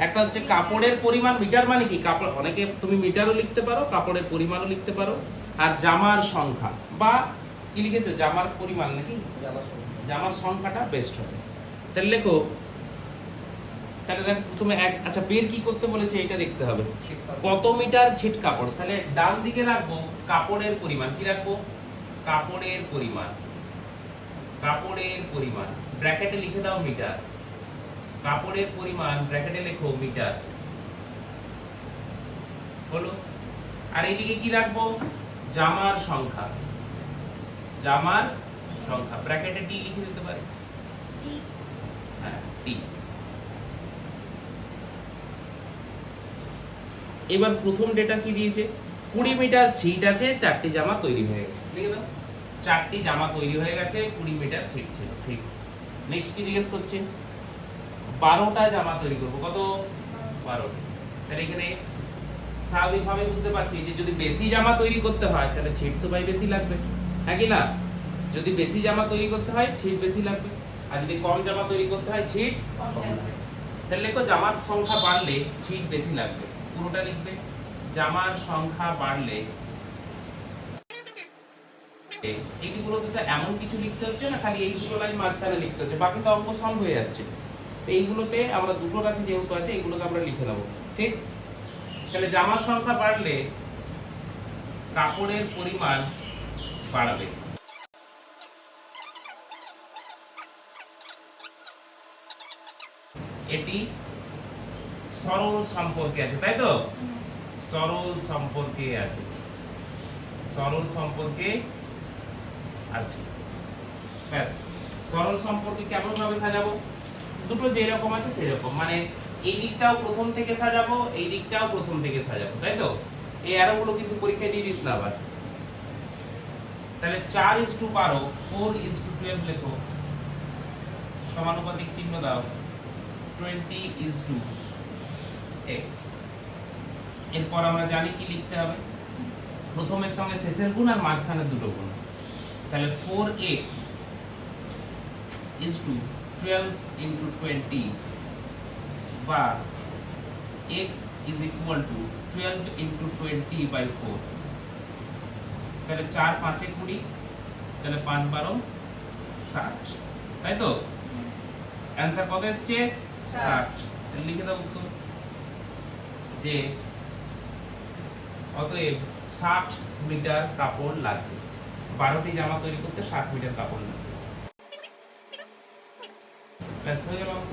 একটা হচ্ছে কাপড়ের পরিমাণ, মিটার মানে কি কাপড়, অনেকে তুমি মিটারও লিখতে পারো, কাপড়ের পরিমাণও লিখতে পারো, আর জামার সংখ্যা বা কি লিখেছো জামার পরিমাণ নাকি জামার সংখ্যাটা বেস্ট হবে। তাহলে লেখো, তাহলে দেখ প্রথমে এক, আচ্ছা বের কি করতে বলেছে এটা দেখতে হবে, কত মিটার ছিট কাপড়। তাহলে ডান দিকে রাখবো কাপড়ের পরিমাণ, কি রাখবো কাপড়ের পরিমাণ, কাপড়ের পরিমাণ ব্র্যাকেটে লিখে দাও মিটার, কাপড়ের পরিমাণ ব্র্যাকেটে লেখো মিটার হলো। আর এইদিকে কি রাখবো জামার সংখ্যা, জামার সংখ্যা ব্র্যাকেটে টি লিখে দিতে পারি, হ্যাঁ টি। এবার প্রথম ডেটা কি দিয়েছে 20 মিটার ছিট আছে, 4টি জামা তৈরি হয়ে গেছে, লিখে দাও 4টি জামা তৈরি হয়ে গেছে, 20 মিটার ছিট ছিল, ঠিক। নেক্সট কি জিজ্ঞেস করছে 12টা জামা তৈরি করব, কত 12টা। তাহলে এখানে স্বাভাবিকভাবে বুঝতে পারছি যে যদি বেশি জামা তৈরি করতে হয় তাহলে ছিট তো ভাই বেশি লাগবে, হ্যাঁ কি না? যদি বেশি জামা তৈরি করতে হয় ছিট বেশি লাগবে, আর যদি কম জামা তৈরি করতে হয় ছিট কম লাগবে। তাহলে লেখো জামার সংখ্যা বাড়লে ছিট বেশি লাগবে, পুরোটা লিখবে জামার সংখ্যা বাড়লে। এইগুলোতে তো এমন কিছু লিখতে হচ্ছে না, খালি এই দুটো লাইন মাঝখানে লিখতে হচ্ছে, বাকি তো অঙ্ক সলভ হয়ে যাচ্ছে। তো এইগুলোতে আমরা দুটো রাশি যেহেতু আছে এইগুলোকে আমরা লিখে নেবো, ঠিক। তাহলে জামার সংখ্যা বাড়লে কাপড়ের পরিমাণ বাড়বে। এটি সরল সম্পর্কে আছে, তাই তো? সরল সম্পর্কে আছে, সরল সম্পর্কে আছে, ব্যাস। সরল সম্পর্কে কেমন ভাবে সাজাবো, দুটো যেরকম আছে সেরকম, মানে এই দিকটাও প্রথম থেকে সাজাবো, এই দিকটাও প্রথম থেকে সাজাবো, তাই তো? এই অ্যারোগুলো কিন্তু পরীক্ষায় দিয়ে দিস না আবার। তাহলে 4:12 4:12 লেখো, সমানুপাতিক চিহ্ন দাও 20:x। এরপর আমরা জানি কি লিখতে হবে, প্রথমের সঙ্গে শেষের গুণ আর মাঝখানের দুটো গুণ। তাহলে 4x is to 12 into 20 বা x is equal to 12 into 20 by 4। তাহলে 4 5 20, তাহলে 5 12 60, তাই তো? অ্যানসার কত এসছে 60। তাহলে লিখে দাও উত্তর যে অতএব 60 মিটার কাপড় লাগবে, 12টি জামা তৈরি করতে 60 মিটার কাপড় লাগবে। ব্যাস হয়ে গেল অঙ্ক।